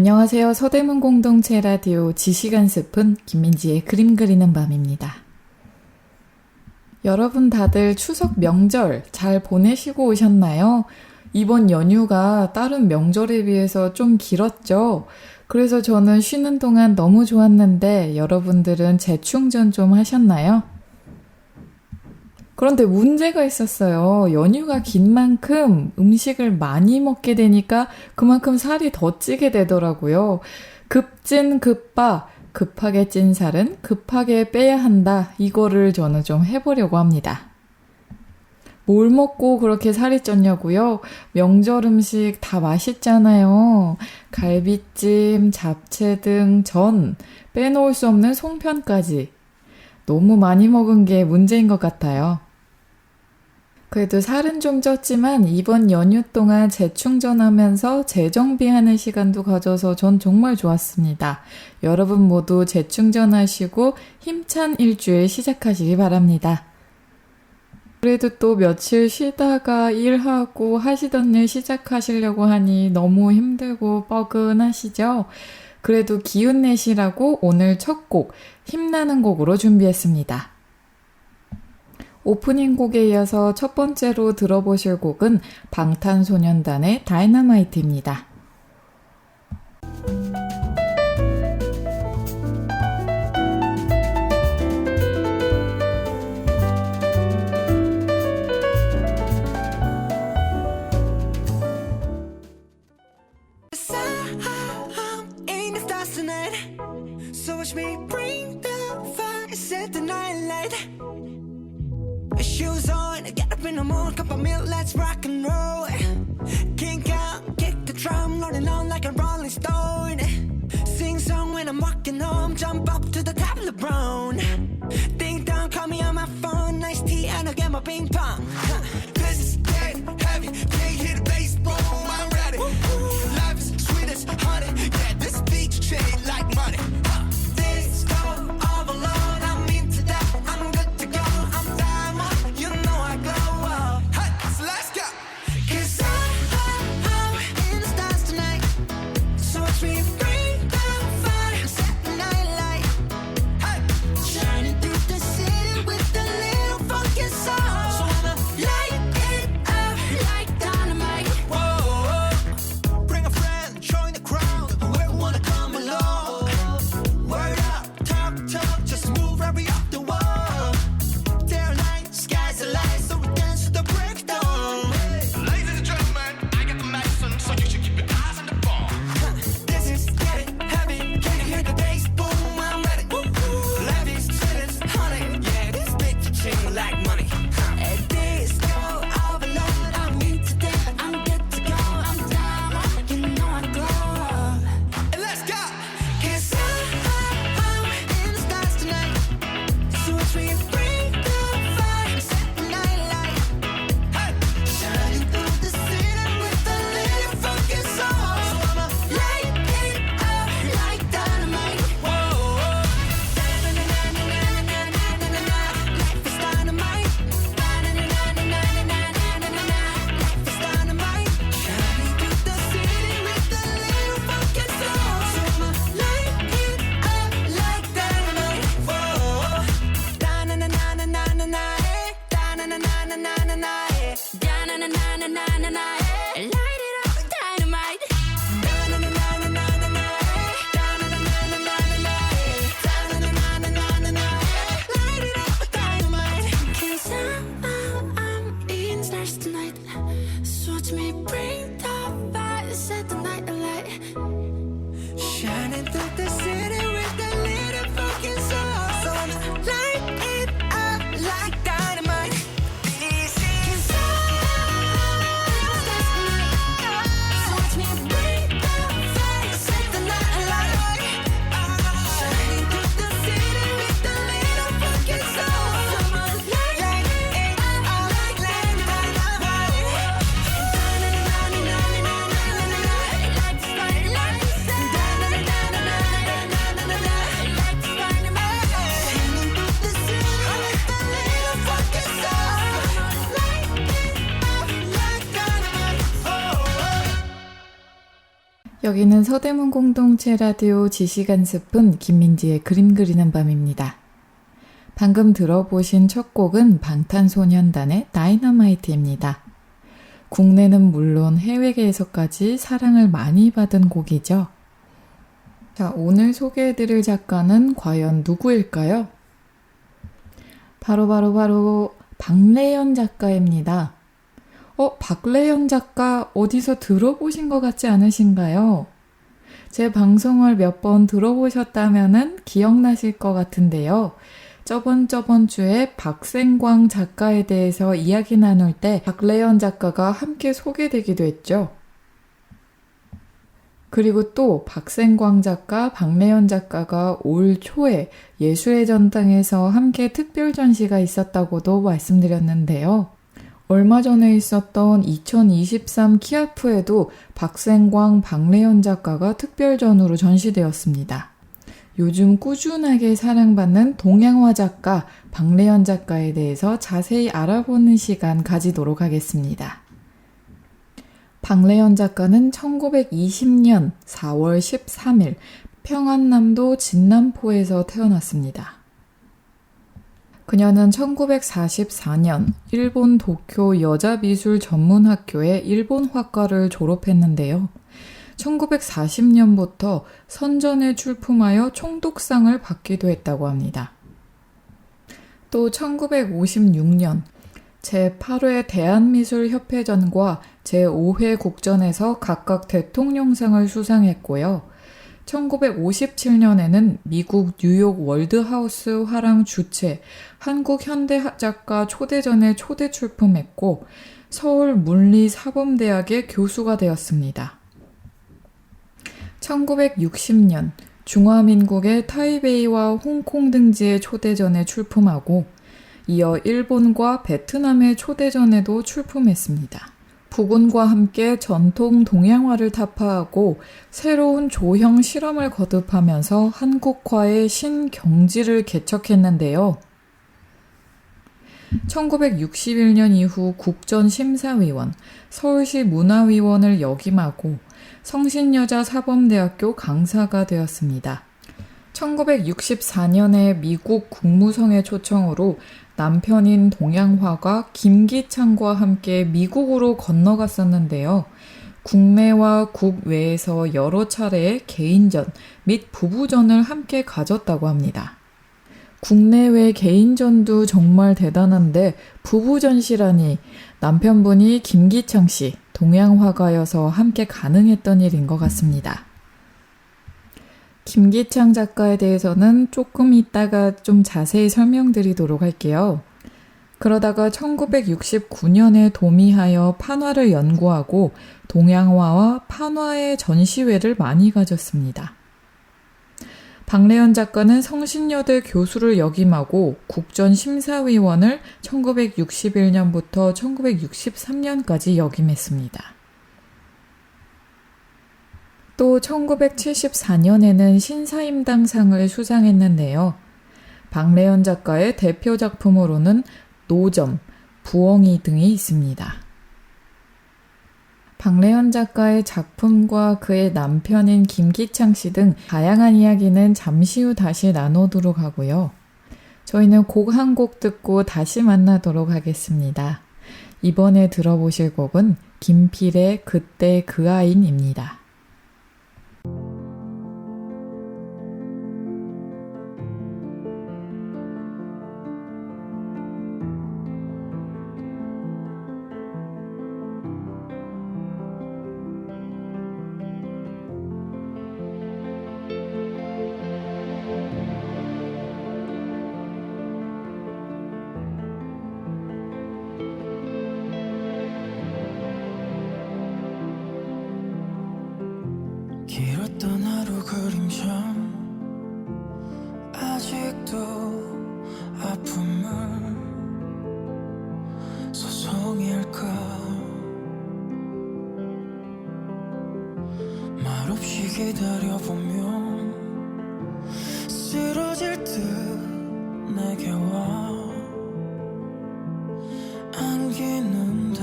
안녕하세요. 서대문 공동체 라디오 지시간 스푼 김민지의 그림 그리는 밤입니다. 여러분 다들 추석 명절 잘 보내시고 오셨나요? 이번 연휴가 다른 명절에 비해서 좀 길었죠? 그래서 저는 쉬는 동안 너무 좋았는데 여러분들은 재충전 좀 하셨나요? 그런데 문제가 있었어요. 연휴가 긴 만큼 음식을 많이 먹게 되니까 그만큼 살이 더 찌게 되더라고요. 급진 급바, 급하게 찐 살은 급하게 빼야 한다. 이거를 저는 좀 해보려고 합니다. 뭘 먹고 그렇게 살이 쪘냐고요? 명절 음식 다 맛있잖아요. 갈비찜, 잡채 등 전, 빼놓을 수 없는 송편까지. 너무 많이 먹은 게 문제인 것 같아요. 그래도 살은 좀 쪘지만 이번 연휴 동안 재충전하면서 재정비하는 시간도 가져서 전 정말 좋았습니다. 여러분 모두 재충전하시고 힘찬 일주일 시작하시기 바랍니다. 그래도 또 며칠 쉬다가 일하고 하시던 일 시작하시려고 하니 너무 힘들고 뻐근하시죠? 그래도 기운 내시라고 오늘 첫 곡, 힘나는 곡으로 준비했습니다. 오프닝 곡에 이어서 첫 번째로 들어보실 곡은 방탄소년단의 다이너마이트입니다. So watch me bring the fire, set the night light. Shoes on, get up in the morning, cup of milk, let's rock and roll. Kink out, kick the drum, rolling on like a rolling stone. Sing song when I'm walking home, jump up to the top of the brown. Ding dong, call me on my phone, nice tea and I'll get my ping pong. This is dead heavy, can't hear the bass, boom, I'm ready. Life is sweet as honey, yeah, this beach chain like money. This go all alone, I'm into that, I'm good to go, I'm diamond, you know I glow up. Hey, so let's go. 'Cause I'm in the stars tonight, so watch me bring the fire, set the night light. Hey, shining through the city with a little funky soul. So I'ma light 여기는 서대문 공동체 라디오 지시간 스푼 김민지의 그림 그리는 밤입니다. 방금 들어보신 첫 곡은 방탄소년단의 다이너마이트입니다. 국내는 물론 해외계에서까지 사랑을 많이 받은 곡이죠. 자, 오늘 소개해드릴 작가는 과연 누구일까요? 바로 박래연 작가입니다. 박래연 작가 어디서 들어보신 것 같지 않으신가요? 제 방송을 몇 번 들어보셨다면 기억나실 것 같은데요. 저번 주에 박생광 작가에 대해서 이야기 나눌 때 박래연 작가가 함께 소개되기도 했죠. 그리고 또 박생광 작가, 박래연 작가가 올 초에 예술의 전당에서 함께 특별 전시가 있었다고도 말씀드렸는데요. 얼마 전에 있었던 2023 키아프에도 박생광, 박래연 작가가 특별전으로 전시되었습니다. 요즘 꾸준하게 사랑받는 동양화 작가 박래연 작가에 대해서 자세히 알아보는 시간 가지도록 하겠습니다. 박래연 작가는 1920년 4월 13일 평안남도 진남포에서 태어났습니다. 그녀는 1944년 일본 도쿄 여자미술전문학교의 일본화과를 졸업했는데요. 1940년부터 선전에 출품하여 총독상을 받기도 했다고 합니다. 또 1956년 제8회 대한미술협회전과 제5회 국전에서 각각 대통령상을 수상했고요. 1957년에는 미국 뉴욕 월드하우스 화랑 주최 한국현대작가 초대전에 초대 출품했고 서울 물리사범대학의 교수가 되었습니다. 1960년 중화민국의 타이베이와 홍콩 등지의 초대전에 출품하고 이어 일본과 베트남의 초대전에도 출품했습니다. 부군과 함께 전통 동양화를 타파하고 새로운 조형 실험을 거듭하면서 한국화의 신경지를 개척했는데요. 1961년 이후 국전심사위원, 서울시 문화위원을 역임하고 성신여자사범대학교 강사가 되었습니다. 1964년에 미국 국무성의 초청으로 남편인 동양화가 김기창과 함께 미국으로 건너갔었는데요. 국내와 국외에서 여러 차례의 개인전 및 부부전을 함께 가졌다고 합니다. 국내외 개인전도 정말 대단한데 부부전시라니 남편분이 김기창 씨, 동양화가여서 함께 가능했던 일인 것 같습니다. 김기창 작가에 대해서는 조금 이따가 좀 자세히 설명드리도록 할게요. 그러다가 1969년에 도미하여 판화를 연구하고 동양화와 판화의 전시회를 많이 가졌습니다. 박래연 작가는 성신여대 교수를 역임하고 국전심사위원을 1961년부터 1963년까지 역임했습니다. 또 1974년에는 신사임당상을 수상했는데요. 박래연 작가의 대표 작품으로는 노점, 부엉이 등이 있습니다. 박래연 작가의 작품과 그의 남편인 김기창 씨 등 다양한 이야기는 잠시 후 다시 나누도록 하고요. 저희는 곡 한 곡 듣고 다시 만나도록 하겠습니다. 이번에 들어보실 곡은 김필의 그때 그 아인입니다. 길었던 하루 그림자 아직도 아픔을 소송일까 말없이 기다려보면 쓰러질 듯 내게 와 안기는데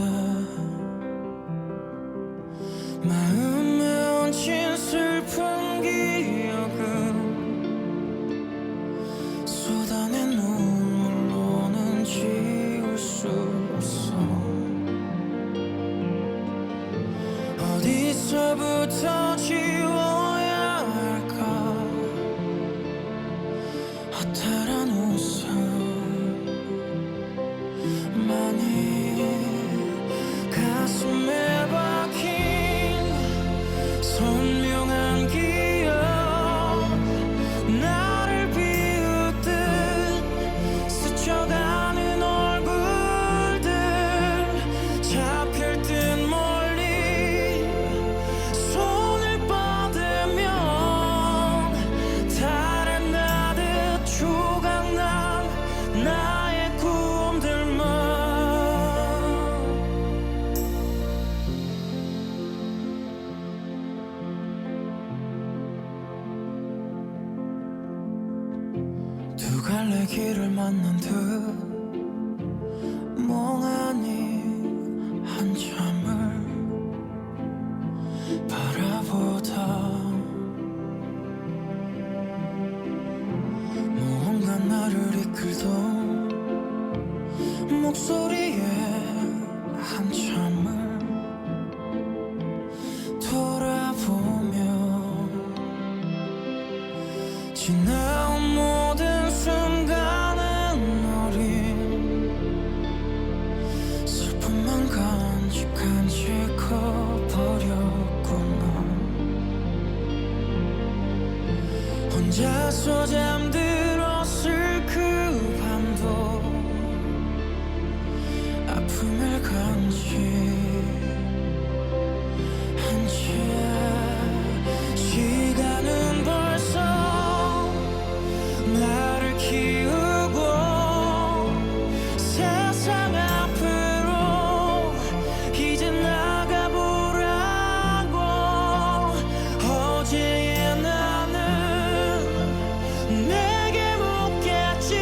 마음에 얹힌 어디서부터 지워야 할까 허탈한 웃음만이 가슴에 박힌 선명한 기억 나를 비웃듯 스쳐가는 얼굴들 잡힐 듯 멀리 손을 뻗으면 달에 나듯 조각난 나의 꿈들만 두 갈래 길을 만난 듯 멍하니 한참을 바라보다 무언가 나를 이끌던 목소리에 한참을 돌아보며 지나온 모든 순간은 어린 슬픔만 간직간직 커버렸구나 혼자서 잠들었을 그 밤도 아픔을 간직한 채 시간은 벌써 나를 키우고 세상 앞으로 이제 나가보라고 어제의 나는 내게 묻겠지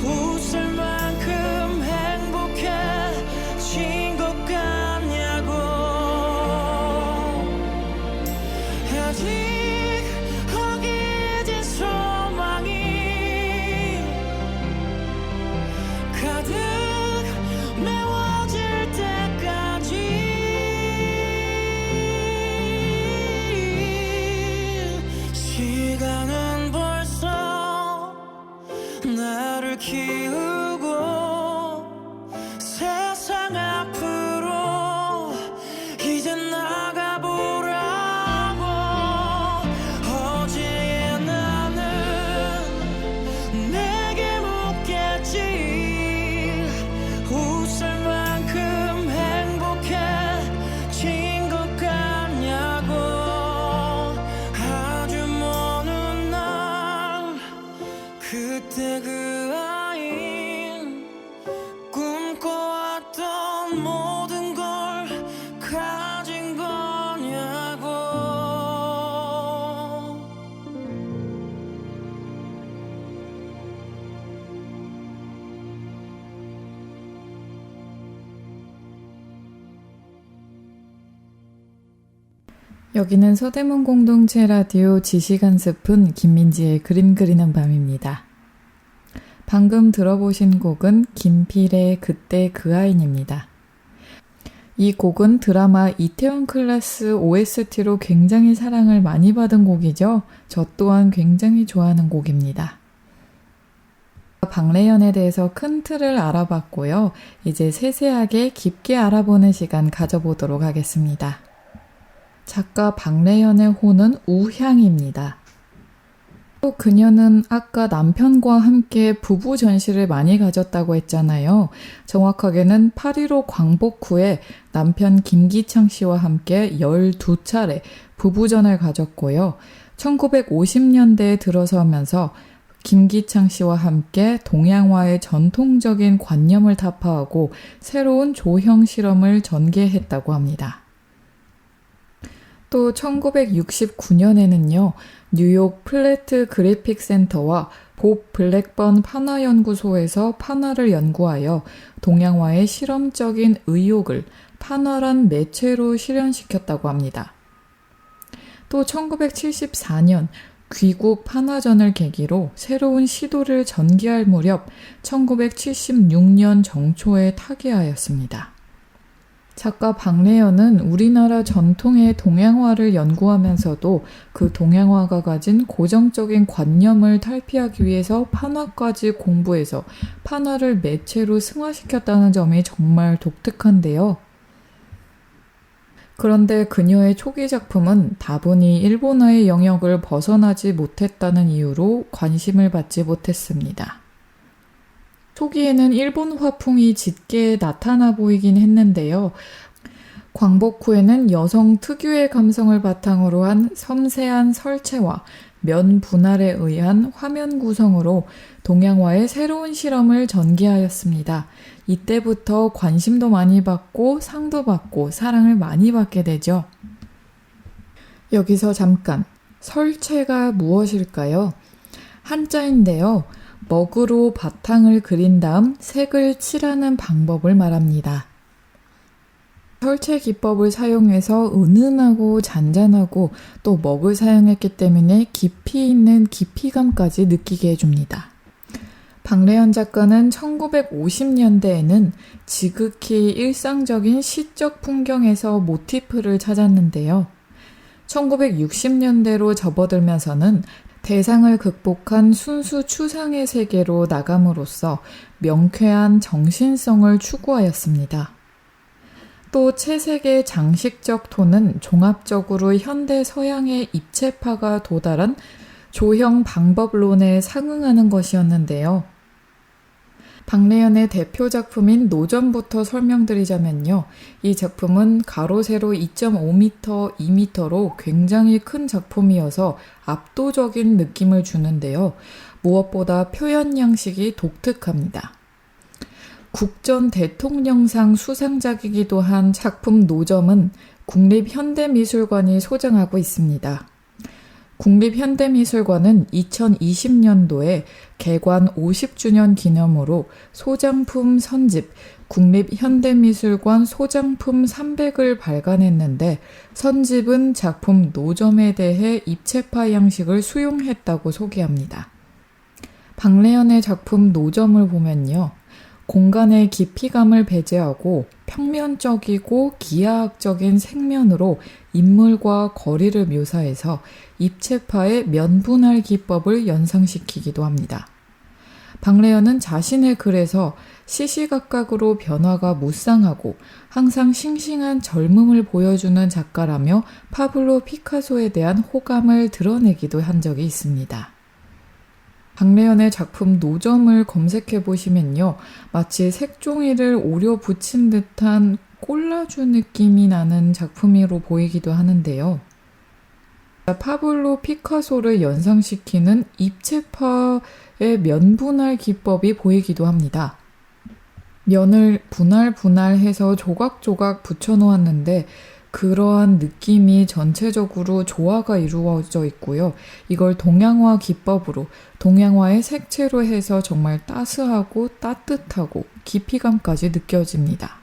웃을 만큼 행복해진 것 같냐고 아직 허기진 소망이 가득 메워질 때까지 시간은 벌써 나를 키우고 세상 앞으로 이제 나가보라고 어제의 나는 내게 묻겠지 웃을 만큼 행복해진 것 같냐고 아주 먼 날 그때 그 아인 꿈꿔왔던 모든 걸 가진 거냐고 여기는 서대문 공동체 라디오 지시간 스푼 김민지의 그림 그리는 밤입니다. 방금 들어보신 곡은 김필의 그때 그 아인입니다. 이 곡은 드라마 이태원 클라스 OST로 굉장히 사랑을 많이 받은 곡이죠. 저 또한 굉장히 좋아하는 곡입니다. 박래연에 대해서 큰 틀을 알아봤고요. 이제 세세하게 깊게 알아보는 시간 가져보도록 하겠습니다. 작가 박래연의 호는 우향입니다. 또 그녀는 아까 남편과 함께 부부 전시를 많이 가졌다고 했잖아요. 정확하게는 8.15 광복 후에 남편 김기창 씨와 함께 12차례 부부전을 가졌고요. 1950년대에 들어서면서 김기창 씨와 함께 동양화의 전통적인 관념을 타파하고 새로운 조형 실험을 전개했다고 합니다. 또 1969년에는요. 뉴욕 플래트 그래픽 센터와 봅 블랙번 판화연구소에서 판화를 연구하여 동양화의 실험적인 의욕을 판화란 매체로 실현시켰다고 합니다. 또 1974년 귀국 판화전을 계기로 새로운 시도를 전개할 무렵 1976년 정초에 타계하였습니다. 작가 박래연은 우리나라 전통의 동양화를 연구하면서도 그 동양화가 가진 고정적인 관념을 탈피하기 위해서 판화까지 공부해서 판화를 매체로 승화시켰다는 점이 정말 독특한데요. 그런데 그녀의 초기 작품은 다분히 일본어의 영역을 벗어나지 못했다는 이유로 관심을 받지 못했습니다. 초기에는 일본 화풍이 짙게 나타나 보이긴 했는데요. 광복 후에는 여성 특유의 감성을 바탕으로 한 섬세한 설체와 면 분할에 의한 화면 구성으로 동양화의 새로운 실험을 전개하였습니다. 이때부터 관심도 많이 받고 상도 받고 사랑을 많이 받게 되죠. 여기서 잠깐, 설체가 무엇일까요? 한자인데요. 먹으로 바탕을 그린 다음 색을 칠하는 방법을 말합니다. 설체 기법을 사용해서 은은하고 잔잔하고 또 먹을 사용했기 때문에 깊이 있는 깊이감까지 느끼게 해줍니다. 박래연 작가는 1950년대에는 지극히 일상적인 시적 풍경에서 모티프를 찾았는데요. 1960년대로 접어들면서는 대상을 극복한 순수 추상의 세계로 나감으로써 명쾌한 정신성을 추구하였습니다. 또 채색의 장식적 톤은 종합적으로 현대 서양의 입체파가 도달한 조형 방법론에 상응하는 것이었는데요. 박래연의 대표 작품인 노점부터 설명드리자면요. 이 작품은 가로 세로 2.5m, 2m로 굉장히 큰 작품이어서 압도적인 느낌을 주는데요. 무엇보다 표현 양식이 독특합니다. 국전 대통령상 수상작이기도 한 작품 노점은 국립현대미술관이 소장하고 있습니다. 국립현대미술관은 2020년도에 개관 50주년 기념으로 소장품 선집 국립현대미술관 소장품 300을 발간했는데 선집은 작품 노점에 대해 입체파 양식을 수용했다고 소개합니다. 박래연의 작품 노점을 보면요. 공간의 깊이감을 배제하고 평면적이고 기하학적인 색면으로 인물과 거리를 묘사해서 입체파의 면분할 기법을 연상시키기도 합니다. 박래연은 자신의 글에서 시시각각으로 변화가 무쌍하고 항상 싱싱한 젊음을 보여주는 작가라며 파블로 피카소에 대한 호감을 드러내기도 한 적이 있습니다. 박래연의 작품 노점을 검색해 보시면요. 마치 색종이를 오려 붙인 듯한 콜라주 느낌이 나는 작품으로 보이기도 하는데요. 파블로 피카소를 연상시키는 입체파의 면분할 기법이 보이기도 합니다. 면을 분할해서 조각조각 붙여놓았는데 그러한 느낌이 전체적으로 조화가 이루어져 있고요. 이걸 동양화 기법으로, 동양화의 색채로 해서 정말 따스하고 따뜻하고 깊이감까지 느껴집니다.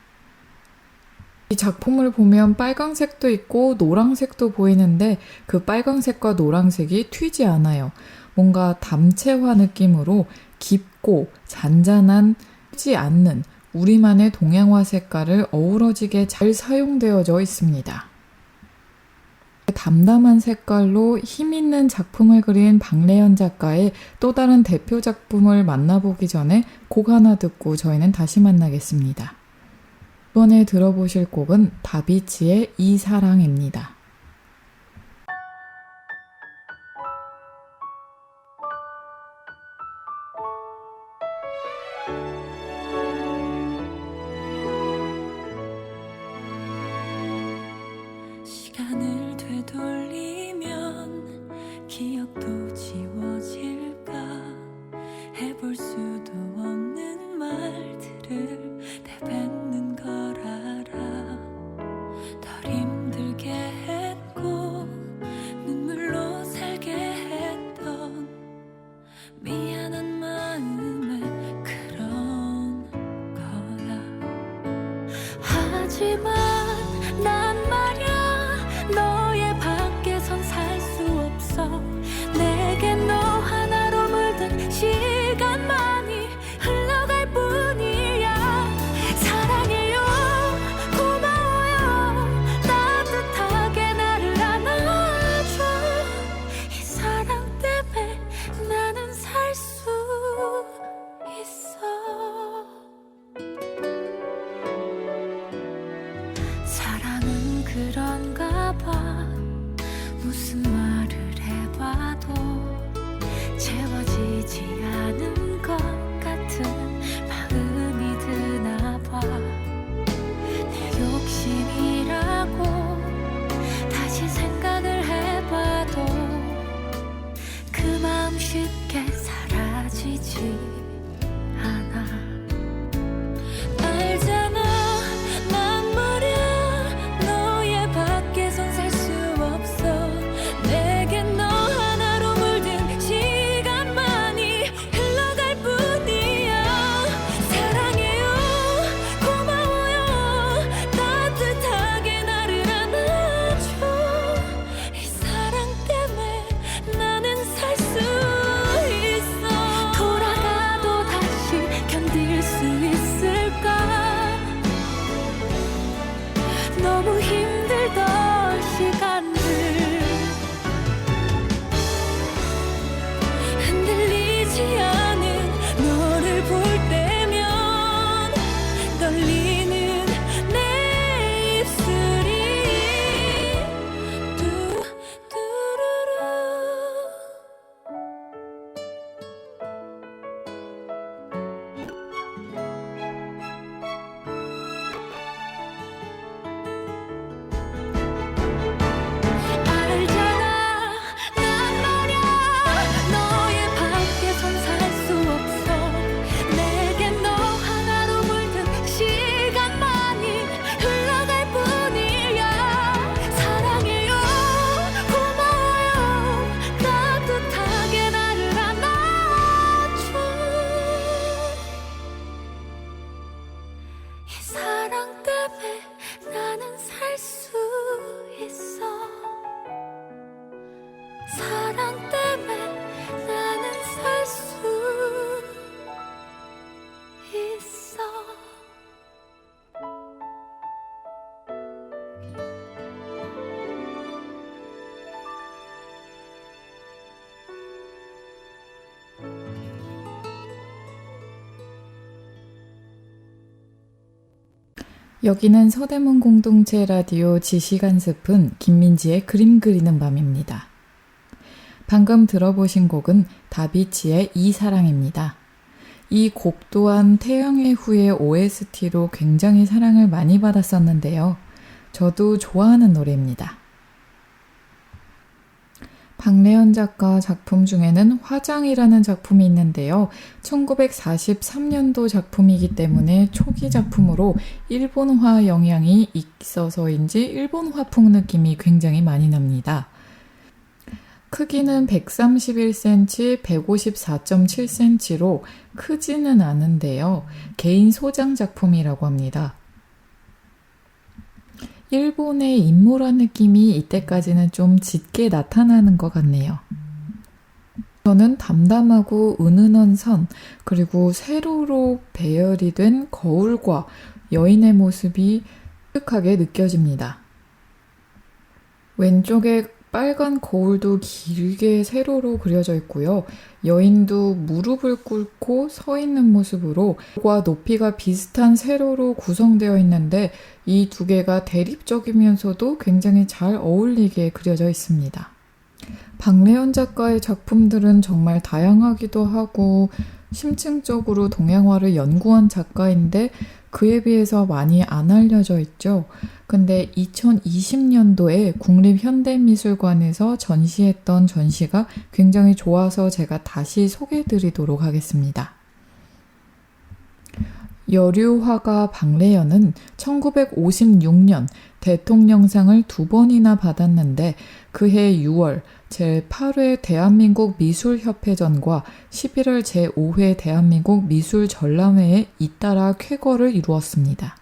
이 작품을 보면 빨강색도 있고 노란색도 보이는데 그 빨강색과 노란색이 튀지 않아요. 뭔가 담채화 느낌으로 깊고 잔잔한, 튀지 않는 우리만의 동양화 색깔을 어우러지게 잘 사용되어져 있습니다. 담담한 색깔로 힘있는 작품을 그린 박래연 작가의 또 다른 대표 작품을 만나보기 전에 곡 하나 듣고 저희는 다시 만나겠습니다. 이번에 들어보실 곡은 다비치의 이 사랑입니다. 시간을 되돌리면 기억도 지워질까 해볼 수도 없는 말들을 내뱉는 걸 알아 덜 힘들게 했고 눈물로 살게 했던 미안한 마음에 그런 거야 하지만 난 말야 너의 밖에선 살 수 없어 내게 너 하나로 물든 시간만이 흘러갈 뿐이야 사랑해요 고마워요 그런가 봐. 무슨 말을 해봐도 채워지지 않은 것 같은 마음이 드나 봐. 내 욕심이라고 다시 생각을 해봐도 그 마음 쉽게 사라지지 않아. 알잖아, 난 말야 너의 밖에선 살 수 없어. 내겐 너 하나로 물든 시간만이 흘러갈 뿐이야. 사랑해요, 고마워요, 따뜻하게 나를 안아줘. 이 사랑 때문에 나는 살 수 있어. 돌아가도 다시 견딜 수 있을까? 너무 힘들던 시간들 흔들리지 않은 너를 볼 때면 떨리는 내 입술이 뚜루루. 알잖아, 난 말야 너의 밖에선 살 수 없어. 내겐 너 하나로 물든 시간만이 흘러갈 뿐이야. 사랑해요, 고마워요, 따뜻하게 나를 안아줘. 이 사랑 때문에 나는 살 수 있어. 사랑 때문에 나는 살 수 있어. 여기는 서대문 공동체 라디오 지시간 습은 김민지의 그림 그리는 밤입니다. 방금 들어보신 곡은 다비치의 이 사랑입니다. 이 곡 또한 태양의 후예 OST로 굉장히 사랑을 많이 받았었는데요. 저도 좋아하는 노래입니다. 박래연 작가 작품 중에는 화장이라는 작품이 있는데요. 1943년도 작품이기 때문에 초기 작품으로 일본화 영향이 있어서인지 일본 화풍 느낌이 굉장히 많이 납니다. 크기는 131cm, 154.7cm로 크지는 않은데요. 개인 소장 작품이라고 합니다. 일본의 인물화 느낌이 이때까지는 좀 짙게 나타나는 것 같네요. 저는 담담하고 은은한 선, 그리고 세로로 배열이 된 거울과 여인의 모습이 흡득하게 느껴집니다. 왼쪽에 빨간 거울도 길게 세로로 그려져 있고요. 여인도 무릎을 꿇고 서 있는 모습으로 과 높이가 비슷한 세로로 구성되어 있는데 이 두 개가 대립적이면서도 굉장히 잘 어울리게 그려져 있습니다. 박래연 작가의 작품들은 정말 다양하기도 하고 심층적으로 동양화를 연구한 작가인데 그에 비해서 많이 안 알려져 있죠. 근데 2020년도에 국립현대미술관에서 전시했던 전시가 굉장히 좋아서 제가 다시 소개해드리도록 하겠습니다. 여류화가 박래연은 1956년 대통령상을 2번이나 받았는데 그해 6월 제8회 대한민국 미술협회전과 11월 제5회 대한민국 미술전람회에 잇따라 쾌거를 이루었습니다.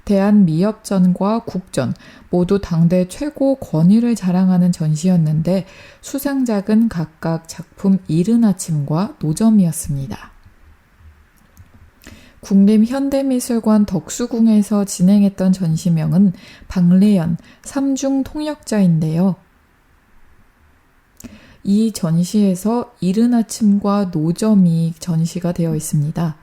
대한미협전과 국전 모두 당대 최고 권위를 자랑하는 전시였는데 수상작은 각각 작품 이른 아침과 노점이었습니다. 국립현대미술관 덕수궁에서 진행했던 전시명은 박래연 삼중 통역자인데요. 이 전시에서 이른 아침과 노점이 전시가 되어 있습니다.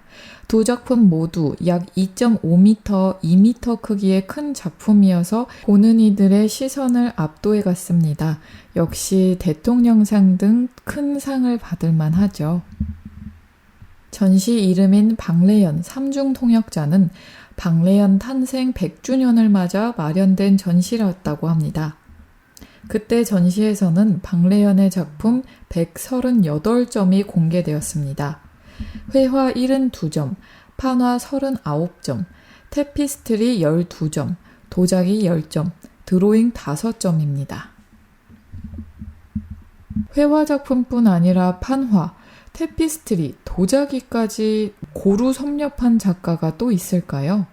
두 작품 모두 약 2.5m, 2m 크기의 큰 작품이어서 보는 이들의 시선을 압도해 갔습니다. 역시 대통령상 등 큰 상을 받을 만하죠. 전시 이름인 박래연 삼중통역자는 박래연 탄생 100주년을 맞아 마련된 전시였다고 합니다. 그때 전시에서는 박래연의 작품 138점이 공개되었습니다. 회화 72점, 판화 39점, 테피스트리 12점, 도자기 10점, 드로잉 5점입니다. 회화 작품뿐 아니라 판화, 테피스트리, 도자기까지 고루 섭렵한 작가가 또 있을까요?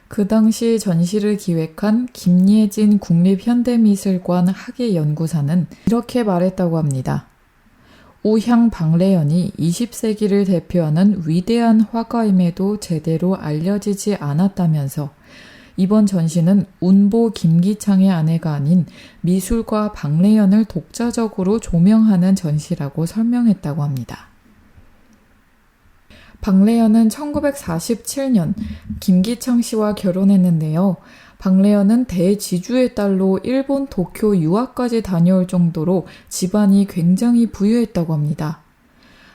그 당시 전시를 기획한 김예진 국립현대미술관 학예연구사는 이렇게 말했다고 합니다. 우향 박래연이 20세기를 대표하는 위대한 화가임에도 제대로 알려지지 않았다면서 이번 전시는 운보 김기창의 아내가 아닌 미술가 박래연을 독자적으로 조명하는 전시라고 설명했다고 합니다. 박래연은 1947년 김기창 씨와 결혼했는데요. 박래연은 대지주의 딸로 일본 도쿄 유학까지 다녀올 정도로 집안이 굉장히 부유했다고 합니다.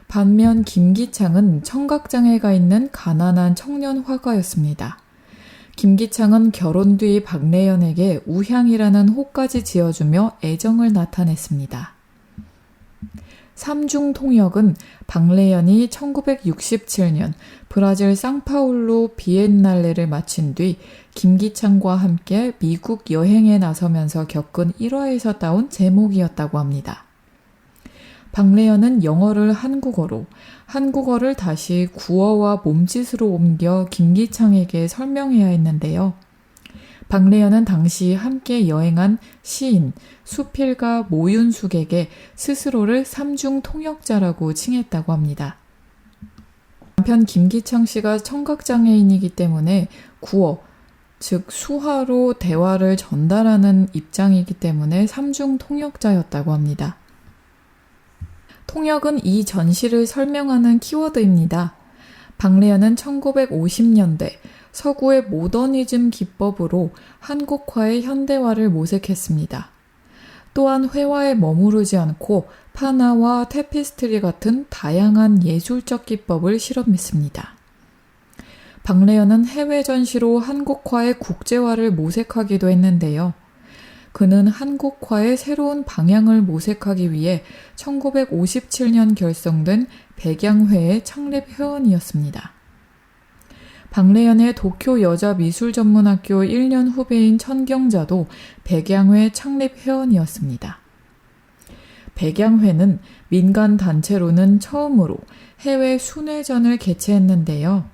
반면 김기창은 청각장애가 있는 가난한 청년 화가였습니다. 김기창은 결혼 뒤 박래연에게 우향이라는 호까지 지어주며 애정을 나타냈습니다. 삼중통역은 박래연이 1967년 브라질 상파울루 비엔날레를 마친 뒤 김기창과 함께 미국 여행에 나서면서 겪은 일화에서 따온 제목이었다고 합니다. 박래연은 영어를 한국어로, 한국어를 다시 구어와 몸짓으로 옮겨 김기창에게 설명해야 했는데요. 박래연은 당시 함께 여행한 시인, 수필가 모윤숙에게 스스로를 삼중통역자라고 칭했다고 합니다. 한편 김기창 씨가 청각장애인이기 때문에 구어, 즉 수화로 대화를 전달하는 입장이기 때문에 삼중통역자였다고 합니다. 통역은 이 전시를 설명하는 키워드입니다. 박래연은 1950년대 서구의 모더니즘 기법으로 한국화의 현대화를 모색했습니다. 또한 회화에 머무르지 않고 판화와 테피스트리 같은 다양한 예술적 기법을 실험했습니다. 박래연은 해외 전시로 한국화의 국제화를 모색하기도 했는데요. 그는 한국화의 새로운 방향을 모색하기 위해 1957년 결성된 백양회의 창립 회원이었습니다. 박래연의 도쿄 여자미술전문학교 1년 후배인 천경자도 백양회 창립 회원이었습니다. 백양회는 민간 단체로는 처음으로 해외 순회전을 개최했는데요.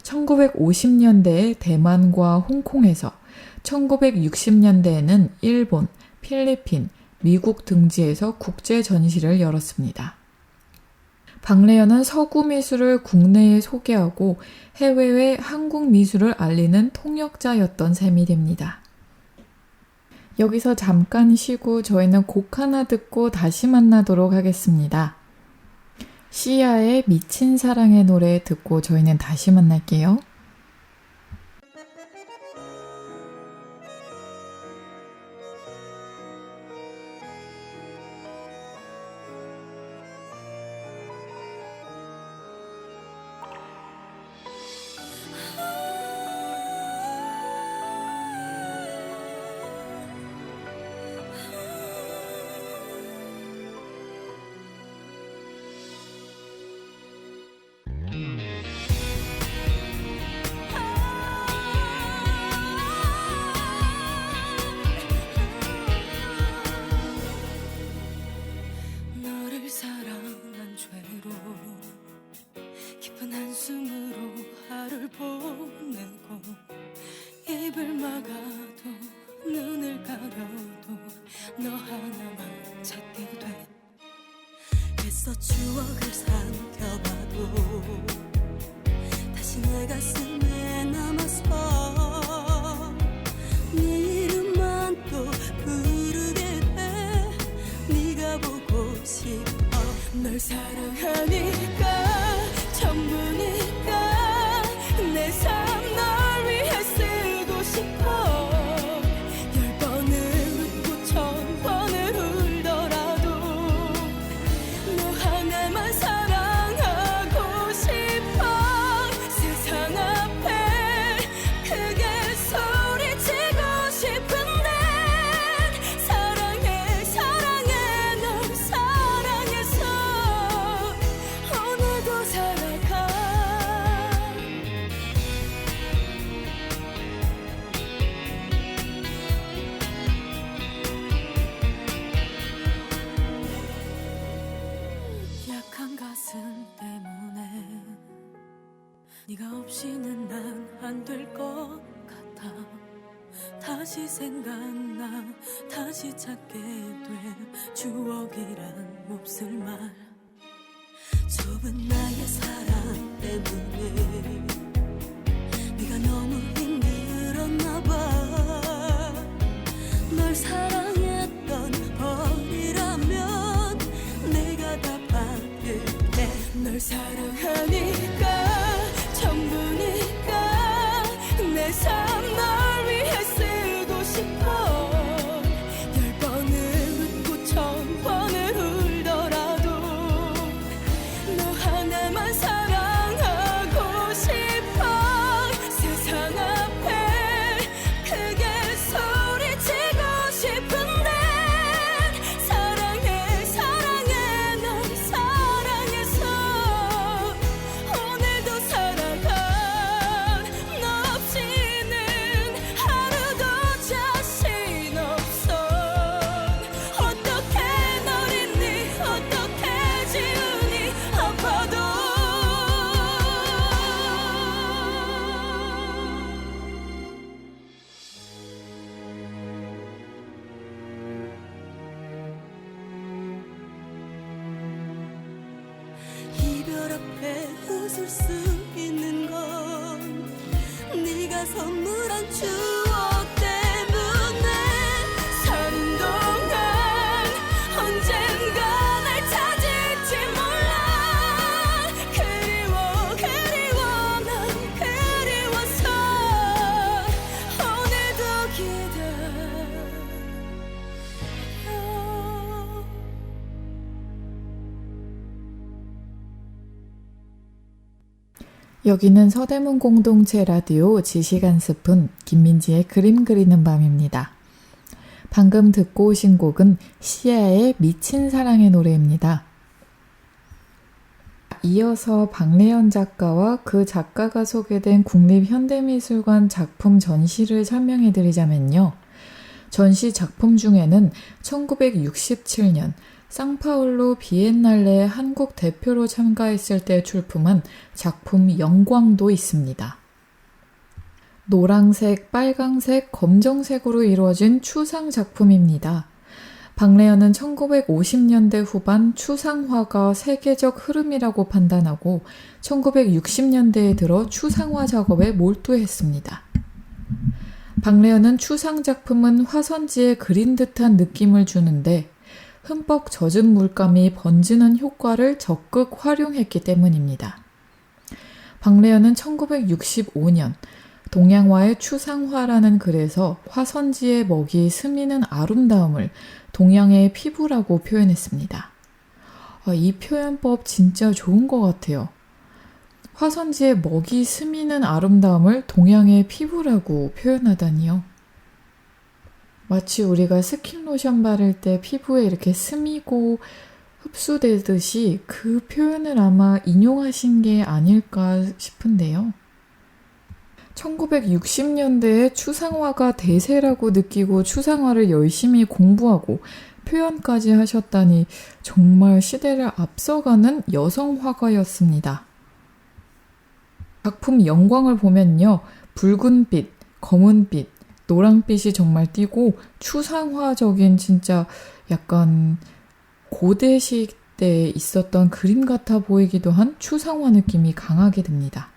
1950년대에 대만과 홍콩에서 1960년대에는 일본, 필리핀, 미국 등지에서 국제 전시를 열었습니다. 박래연은 서구 미술을 국내에 소개하고 해외의 한국 미술을 알리는 통역자였던 셈이 됩니다. 여기서 잠깐 쉬고 저희는 곡 하나 듣고 다시 만나도록 하겠습니다. 시아의 미친 사랑의 노래 듣고 저희는 다시 만날게요. 너를 사랑한 죄로 깊은 한숨으로 하루를 보내고 입을 막아도 눈을 가려도 너 하나만 찾게 돼. 애써 추억을 삼켜봐도 다시 내 가슴에 남아서 네 이름만 또 부르게 돼. 네가 보고 싶어. 널 사랑하니까 전부 네 않을 것 같아. 다시 생각나 다시 찾게 돼 추억이란 몹쓸 말. 좁은 나의 사랑 때문에 네가 너무 힘들었나 봐. 널 사랑했던 어리라면 내가 다 받을게. 널 사랑하니까 전부니까 내 삶 널 위해 쓰고 싶어. 10번을 웃고 1000번을 울더라도 너 하나만 사랑하고 싶어. 세상 앞에 크게 소리치고 싶은데 사랑해 사랑해 널 사랑해서 오늘도 살아가. 너 없이는 하루도 자신 없어. 어떻게 널 잊니 어떻게 지우니 아파도. 이별 앞에 웃을 수 있는 건 네가 선물한 추억 때문에. 사는 동안 언젠가 날 찾을지 몰라. 그리워 난 그리워서 오늘도 기다려. 여기는 서대문 공동체 라디오 지시간 스푼 김민지의 그림 그리는 밤입니다. 방금 듣고 오신 곡은 시아의 미친 사랑의 노래입니다. 이어서 박래연 작가와 그 작가가 소개된 국립현대미술관 작품 전시를 설명해 드리자면요. 전시 작품 중에는 1967년 상파울루 비엔날레 한국 대표로 참가했을 때 출품한 작품 영광도 있습니다. 노란색, 빨강색, 검정색으로 이루어진 추상 작품입니다. 박래연은 1950년대 후반 추상화가 세계적 흐름이라고 판단하고 1960년대에 들어 추상화 작업에 몰두했습니다. 박래연은 추상 작품은 화선지에 그린 듯한 느낌을 주는데 흠뻑 젖은 물감이 번지는 효과를 적극 활용했기 때문입니다. 박래연은 1965년 동양화의 추상화라는 글에서 화선지의 먹이 스미는 아름다움을 동양의 피부라고 표현했습니다. 이 표현법 진짜 좋은 것 같아요. 화선지의 먹이 스미는 아름다움을 동양의 피부라고 표현하다니요. 마치 우리가 스킨로션 바를 때 피부에 이렇게 스미고 흡수되듯이 그 표현을 아마 인용하신 게 아닐까 싶은데요. 1960년대에 추상화가 대세라고 느끼고 추상화를 열심히 공부하고 표현까지 하셨다니 정말 시대를 앞서가는 여성 화가였습니다. 작품 영광을 보면요. 붉은빛, 검은빛, 노란빛이 정말 띄고 추상화적인 진짜 약간 고대식 때 있었던 그림 같아 보이기도 한 추상화 느낌이 강하게 듭니다.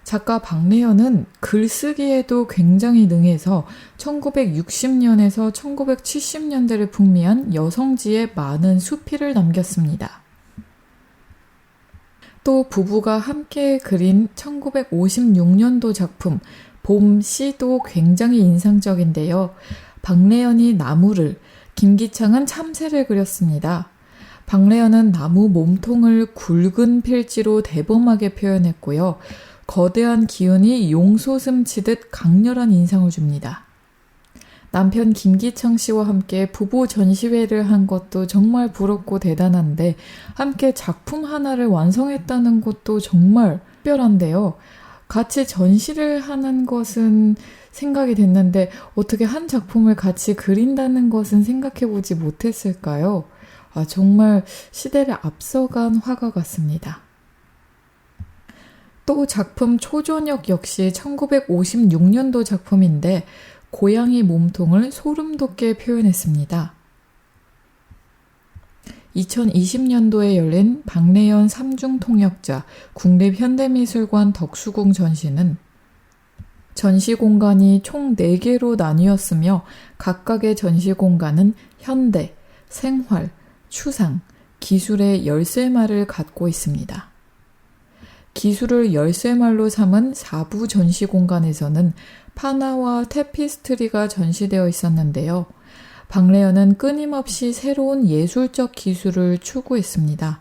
작가 박래연은 글쓰기에도 굉장히 능해서 1960년에서 1970년대를 풍미한 여성지에 많은 수필을 남겼습니다. 또 부부가 함께 그린 1956년도 작품 봄씨도 굉장히 인상적인데요. 박래연이 나무를, 김기창은 참새를 그렸습니다. 박래연은 나무 몸통을 굵은 필지로 대범하게 표현했고요. 거대한 기운이 용솟음 치듯 강렬한 인상을 줍니다. 남편 김기창 씨와 함께 부부 전시회를 한 것도 정말 부럽고 대단한데 함께 작품 하나를 완성했다는 것도 정말 특별한데요. 같이 전시를 하는 것은 생각이 됐는데 어떻게 한 작품을 같이 그린다는 것은 생각해보지 못했을까요? 정말 시대를 앞서간 화가 같습니다. 또 작품 초저녁 역시 1956년도 작품인데 고양이 몸통을 소름 돋게 표현했습니다. 2020년도에 열린 박래연 3중 통역자 국립현대미술관 덕수궁 전시는 전시 공간이 총 4개로 나뉘었으며 각각의 전시 공간은 현대, 생활, 추상, 기술의 열쇠말을 갖고 있습니다. 기술을 열쇠말로 삼은 4부 전시 공간에서는 파나와 테피스트리가 전시되어 있었는데요. 박래연은 끊임없이 새로운 예술적 기술을 추구했습니다.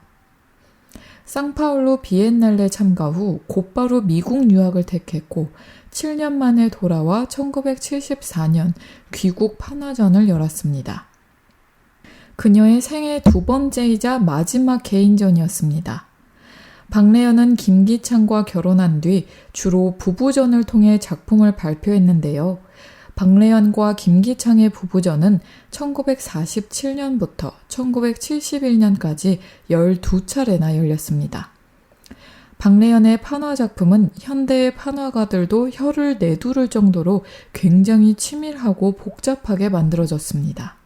상파울루 비엔날레 참가 후 곧바로 미국 유학을 택했고 7년 만에 돌아와 1974년 귀국 파나전을 열었습니다. 그녀의 생애 2번째이자 마지막 개인전이었습니다. 박래연은 김기창과 결혼한 뒤 주로 부부전을 통해 작품을 발표했는데요. 박래연과 김기창의 부부전은 1947년부터 1971년까지 12차례나 열렸습니다. 박래연의 판화 작품은 현대의 판화가들도 혀를 내두를 정도로 굉장히 치밀하고 복잡하게 만들어졌습니다.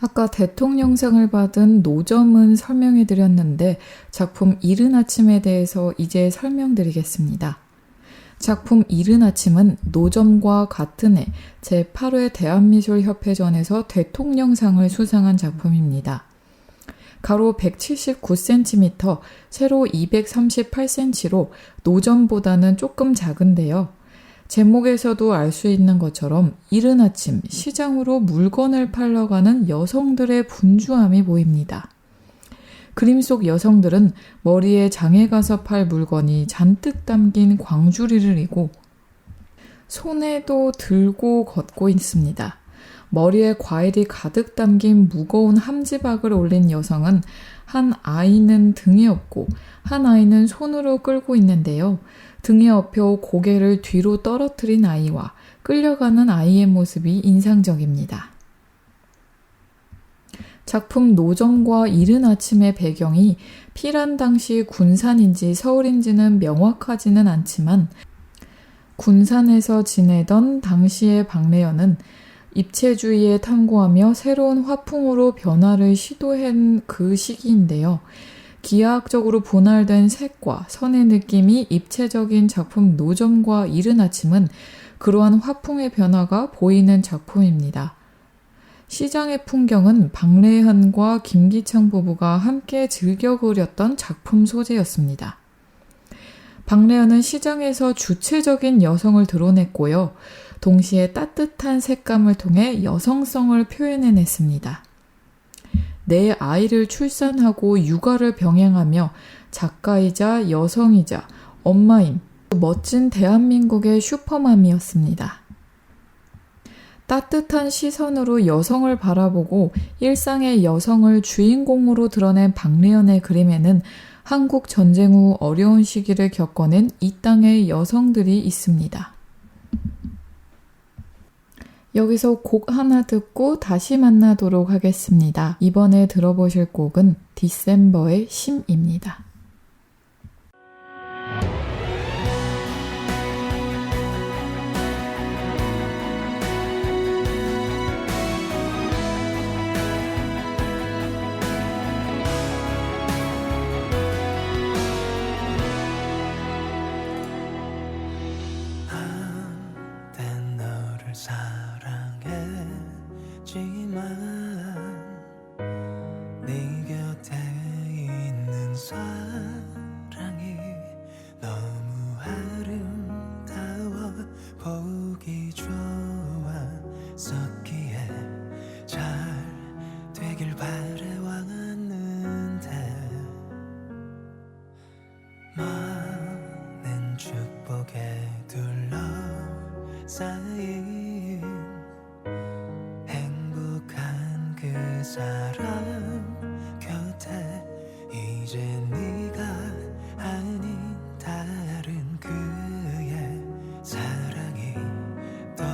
아까 대통령상을 받은 노점은 설명해 드렸는데 작품 이른 아침에 대해서 이제 설명드리겠습니다. 작품 이른 아침은 노점과 같은 해 제8회 대한미술협회전에서 대통령상을 수상한 작품입니다. 가로 179cm, 세로 238cm로 노점보다는 조금 작은데요. 제목에서도 알 수 있는 것처럼 이른 아침 시장으로 물건을 팔러 가는 여성들의 분주함이 보입니다. 그림 속 여성들은 머리에 장에 가서 팔 물건이 잔뜩 담긴 광주리를 이고 손에도 들고 걷고 있습니다. 머리에 과일이 가득 담긴 무거운 함지박을 올린 여성은 한 아이는 등에 업고 한 아이는 손으로 끌고 있는데요. 등에 업혀 고개를 뒤로 떨어뜨린 아이와 끌려가는 아이의 모습이 인상적입니다. 작품 노점과 이른 아침의 배경이 피란 당시 군산인지 서울인지는 명확하지는 않지만 군산에서 지내던 당시의 박래연은 입체주의에 탐구하며 새로운 화풍으로 변화를 시도한 그 시기인데요. 기하학적으로 분할된 색과 선의 느낌이 입체적인 작품 노점과 이른 아침은 그러한 화풍의 변화가 보이는 작품입니다. 시장의 풍경은 박래연과 김기창 부부가 함께 즐겨 그렸던 작품 소재였습니다. 박래연은 시장에서 주체적인 여성을 드러냈고요. 동시에 따뜻한 색감을 통해 여성성을 표현해냈습니다. 내 아이를 출산하고 육아를 병행하며 작가이자 여성이자 엄마인 멋진 대한민국의 슈퍼맘이었습니다. 따뜻한 시선으로 여성을 바라보고 일상의 여성을 주인공으로 드러낸 박래연의 그림에는 한국 전쟁 후 어려운 시기를 겪어낸 이 땅의 여성들이 있습니다. 여기서 곡 하나 듣고 다시 만나도록 하겠습니다. 이번에 들어보실 곡은 디셈버의 심입니다. 한땐 너를 사랑했지만 네 곁에 있는 사랑이 너무 아름다워 보기 좋았었기에 잘 되길 바래왔는데 많은 축복에 둘러싸인 행복한 그 사람 곁에 이제 네가 아닌 다른 그의 사랑이 또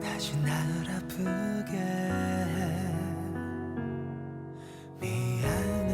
다시 날 아프게 해. 미안해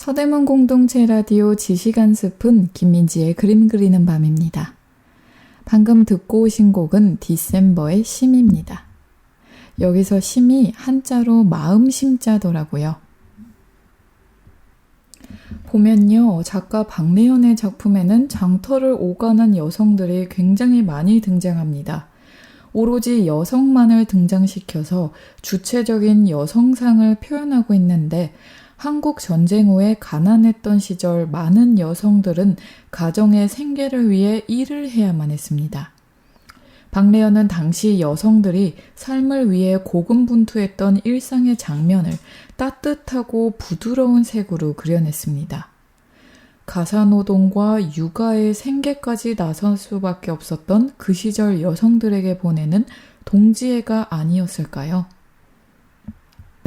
서대문 공동체 라디오 지시간 숲은 김민지의 그림 그리는 밤입니다. 방금 듣고 오신 곡은 디셈버의 심입니다. 여기서 심이 한자로 마음 심자더라고요. 보면요, 작가 박래연의 작품에는 장터를 오가는 여성들이 굉장히 많이 등장합니다. 오로지 여성만을 등장시켜서 주체적인 여성상을 표현하고 있는데 한국 전쟁 후에 가난했던 시절 많은 여성들은 가정의 생계를 위해 일을 해야만 했습니다. 박래연은 당시 여성들이 삶을 위해 고군분투했던 일상의 장면을 따뜻하고 부드러운 색으로 그려냈습니다. 가사노동과 육아의 생계까지 나설 수밖에 없었던 그 시절 여성들에게 보내는 동지애가 아니었을까요?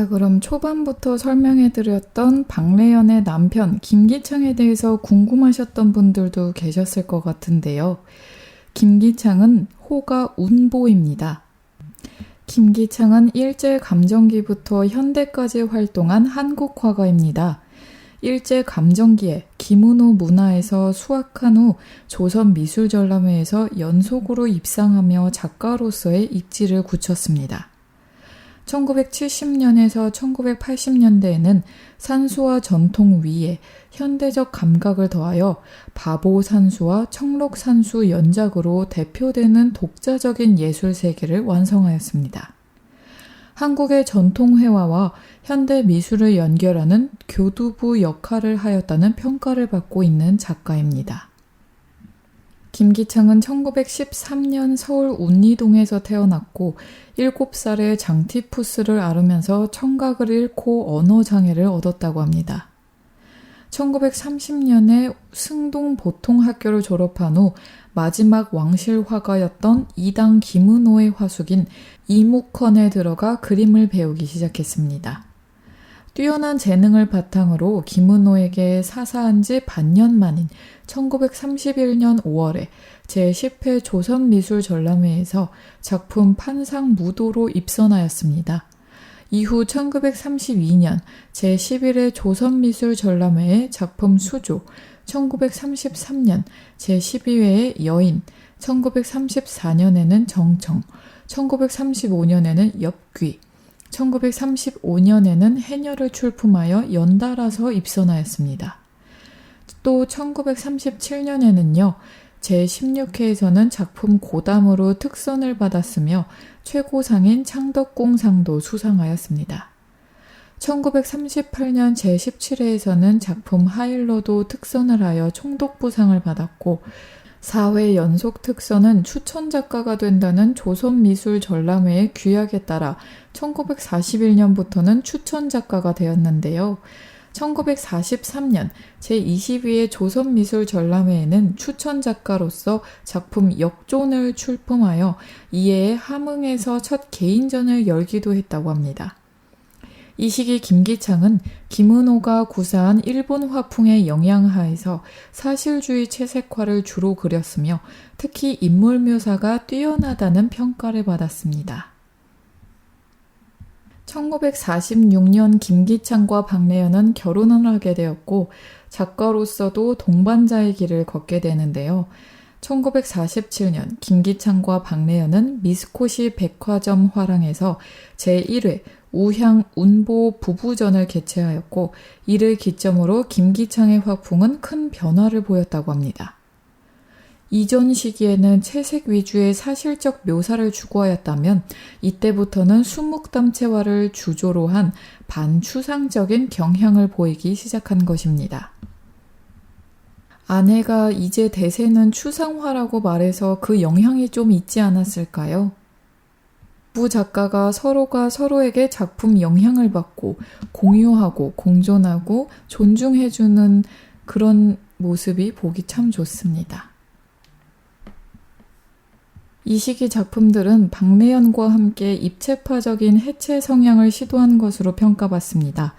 자, 그럼 초반부터 설명해드렸던 박래연의 남편 김기창에 대해서 궁금하셨던 분들도 계셨을 것 같은데요. 김기창은 호가 운보입니다. 김기창은 일제감정기부터 현대까지 활동한 한국 화가입니다. 일제감정기에 김은호 문화에서 수학한 후 조선미술전람회에서 연속으로 입상하며 작가로서의 입지를 굳혔습니다. 1970년에서 1980년대에는 산수와 전통 위에 현대적 감각을 더하여 바보산수와 청록산수 연작으로 대표되는 독자적인 예술 세계를 완성하였습니다. 한국의 전통회화와 현대 미술을 연결하는 교두부 역할을 하였다는 평가를 받고 있는 작가입니다. 김기창은 1913년 서울 운리동에서 태어났고 7살에 장티푸스를 앓으면서 청각을 잃고 언어장애를 얻었다고 합니다. 1930년에 승동 보통학교를 졸업한 후 마지막 왕실 화가였던 이당 김은호의 화숙인 이묵헌에 들어가 그림을 배우기 시작했습니다. 뛰어난 재능을 바탕으로 김은호에게 사사한 지 반년 만인 1931년 5월에 제10회 조선미술전람회에서 작품 판상 무도로 입선하였습니다. 이후 1932년 제11회 조선미술전람회의 작품 수조, 1933년 제12회의 여인, 1934년에는 정청, 1935년에는 엽귀, 1935년에는 해녀를 출품하여 연달아서 입선하였습니다. 또 1937년에는요. 제16회에서는 작품 고담으로 특선을 받았으며 최고상인 창덕궁상도 수상하였습니다. 1938년 제17회에서는 작품 하일로도 특선을 하여 총독부상을 받았고 4회 연속 특선은 추천작가가 된다는 조선미술전람회의 규약에 따라 1941년부터는 추천작가가 되었는데요. 1943년 제22회 조선미술전람회에는 추천작가로서 작품 역존을 출품하여 이해에 함흥에서 첫 개인전을 열기도 했다고 합니다. 이 시기 김기창은 김은호가 구사한 일본 화풍의 영향하에서 사실주의 채색화를 주로 그렸으며 특히 인물 묘사가 뛰어나다는 평가를 받았습니다. 1946년 김기창과 박래연은 결혼을 하게 되었고 작가로서도 동반자의 길을 걷게 되는데요. 1947년 김기창과 박래연은 미스코시 백화점 화랑에서 제1회 우향 운보 부부전을 개최하였고 이를 기점으로 김기창의 화풍은 큰 변화를 보였다고 합니다. 이전 시기에는 채색 위주의 사실적 묘사를 추구하였다면 이때부터는 수묵담채화를 주조로 한 반추상적인 경향을 보이기 시작한 것입니다. 아내가 이제 대세는 추상화라고 말해서 그 영향이 좀 있지 않았을까요? 두 작가가 서로가 서로에게 작품 영향을 받고 공유하고 공존하고 존중해주는 그런 모습이 보기 참 좋습니다. 이 시기 작품들은 박래연과 함께 입체파적인 해체 성향을 시도한 것으로 평가받습니다.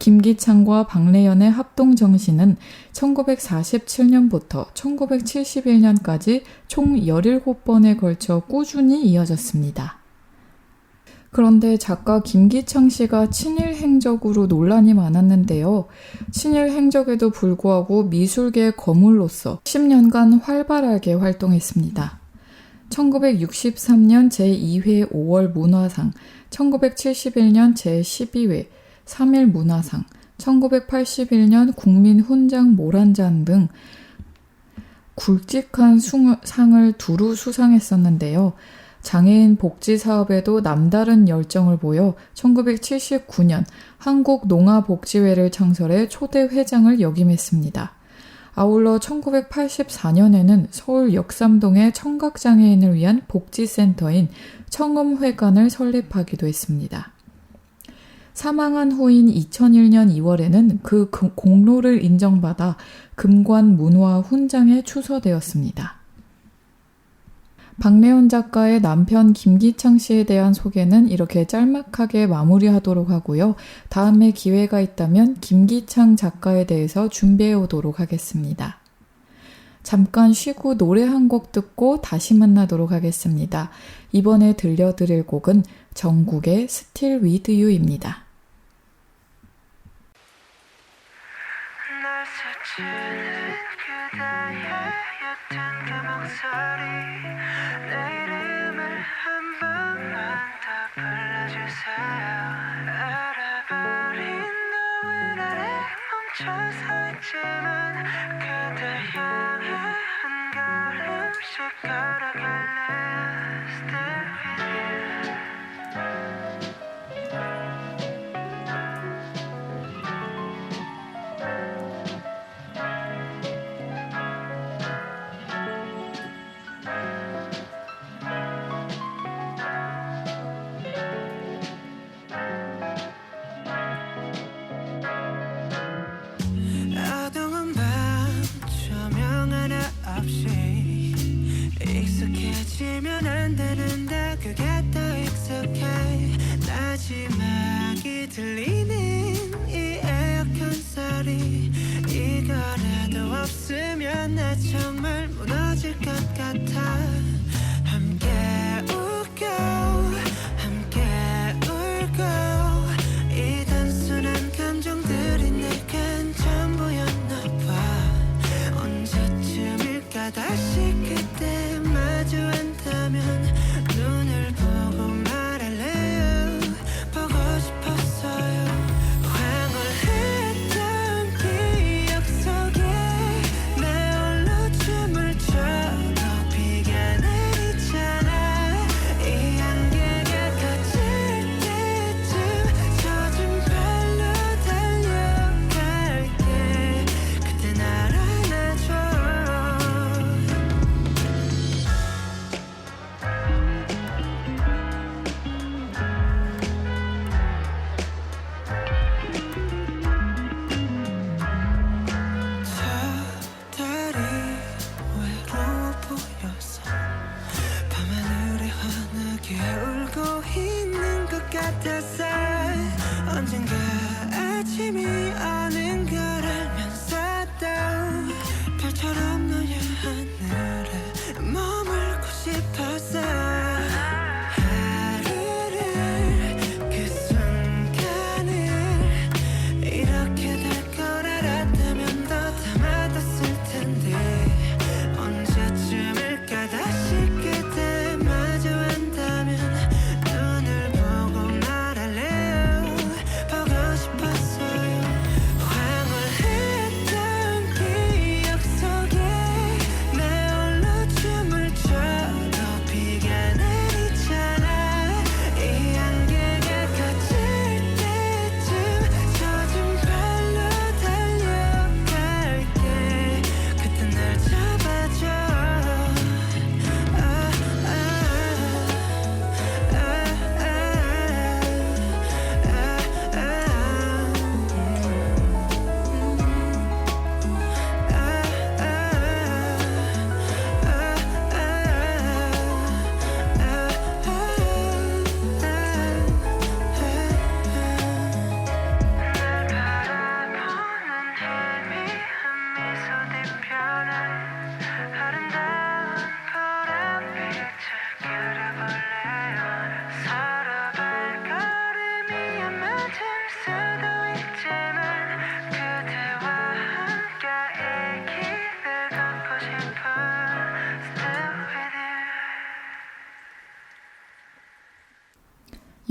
김기창과 박래연의 합동 정신은 1947년부터 1971년까지 총 17번에 걸쳐 꾸준히 이어졌습니다. 그런데 작가 김기창 씨가 친일 친일 행적으로 논란이 많았는데요. 친일 행적에도 불구하고 미술계의 거물로서 10년간 활발하게 활동했습니다. 1963년 제2회 5월 문화상, 1971년 제12회 3일 문화상, 1981년 국민훈장 모란장 등 굵직한 상을 두루 수상했었는데요. 장애인 복지 사업에도 남다른 열정을 보여 1979년 한국농아복지회를 창설해 초대 회장을 역임했습니다. 아울러 1984년에는 서울 역삼동의 청각장애인을 위한 복지센터인 청음회관을 설립하기도 했습니다. 사망한 후인 2001년 2월에는 그 공로를 인정받아 금관 문화 훈장에 추서되었습니다. 박래온 작가의 남편 김기창 씨에 대한 소개는 이렇게 짤막하게 마무리하도록 하고요. 다음에 기회가 있다면 김기창 작가에 대해서 준비해 오도록 하겠습니다. 잠깐 쉬고 노래 한 곡 듣고 다시 만나도록 하겠습니다. 이번에 들려드릴 곡은 정국의 Still With You입니다. 날 스치는 그대의 옅은 그 목소리 내 이름을 한 번만 더 불러주세요 알아버린 너의 나를 멈춰서 있지만 그대 향해 한 걸음씩 걸어갈래 Still with 어두운 밤 조명 하나 없이 익숙해지면 안 되는데 그게 더 익숙해 마지막이 들리는 이 에어컨 소리 이거라도 없으면 나 정말 무너질 것 같아 함께 웃고 함께 울고 이 단순한 감정들이 내겐 전부였나 봐 언제쯤일까 다시 그때 마주한다면 눈을 보고 말할래요 보고 싶었어요 황홀했던 기억 속에 나 홀로 춤을 춰도 비가 내리잖아 이 안개가 걷힐 때쯤 젖은 발로 달려갈게 그때 날 안아줘 저 달이 외로워 보여서 밤하늘에 환하게 울고 있는 것 같았어 언젠가 아침이 오는 걸 알면서도 별처럼 너의 하늘에 머물고 싶었어 하루를 그 순간을 이렇게 될 걸 알았다면 더 담아뒀을 텐데 언제쯤일까 다시 그때 마주한다면 눈을 보고 말할래요 보고 싶었어요 황홀했던 기억 속에 나 홀로 춤을 춰도 비가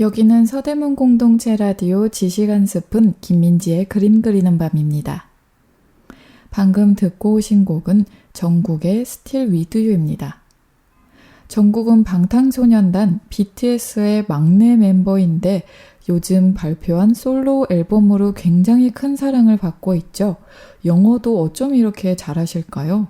여기는 서대문 공동체 라디오 지시간 숲은 김민지의 그림 그리는 밤입니다. 방금 듣고 오신 곡은 정국의 Still With You입니다. 정국은 방탄소년단 BTS의 막내 멤버인데 요즘 발표한 솔로 앨범으로 굉장히 큰 사랑을 받고 있죠. 영어도 어쩜 이렇게 잘하실까요?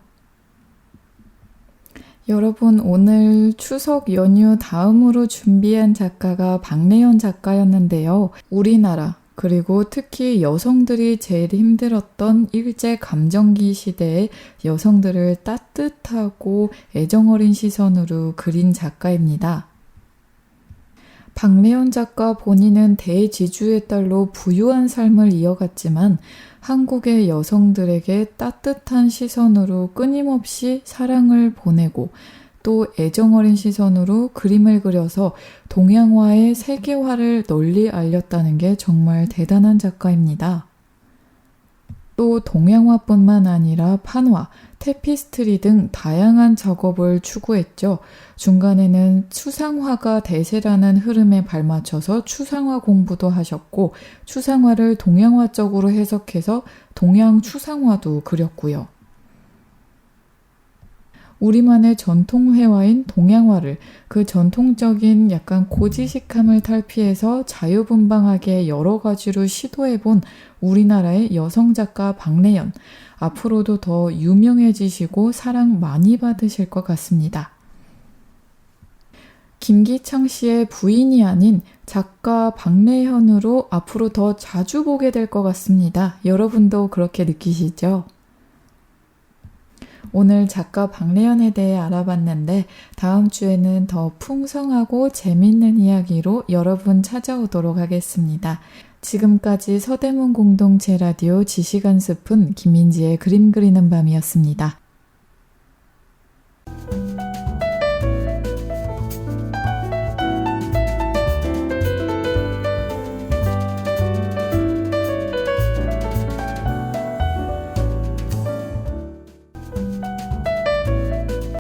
여러분, 오늘 추석 연휴 다음으로 준비한 작가가 박래연 작가였는데요. 우리나라, 그리고 특히 여성들이 제일 힘들었던 일제 감정기 시대의 여성들을 따뜻하고 애정어린 시선으로 그린 작가입니다. 박래연 작가 본인은 대지주의 딸로 부유한 삶을 이어갔지만 한국의 여성들에게 따뜻한 시선으로 끊임없이 사랑을 보내고 또 애정어린 시선으로 그림을 그려서 동양화의 세계화를 널리 알렸다는 게 정말 대단한 작가입니다. 또 동양화뿐만 아니라 판화, 테피스트리 등 다양한 작업을 추구했죠. 중간에는 추상화가 대세라는 흐름에 발맞춰서 추상화 공부도 하셨고 추상화를 동양화적으로 해석해서 동양 추상화도 그렸고요. 우리만의 전통 회화인 동양화를 그 전통적인 약간 고지식함을 탈피해서 자유분방하게 여러 가지로 시도해본 우리나라의 여성 작가 박래연. 앞으로도 더 유명해지시고 사랑 많이 받으실 것 같습니다. 김기창 씨의 부인이 아닌 작가 박래연으로 앞으로 더 자주 보게 될 것 같습니다. 여러분도 그렇게 느끼시죠? 오늘 작가 박래연에 대해 알아봤는데 다음 주에는 더 풍성하고 재밌는 이야기로 여러분 찾아오도록 하겠습니다. 지금까지 서대문 공동체 라디오 지시간 숲은 김민지의 그림 그리는 밤이었습니다.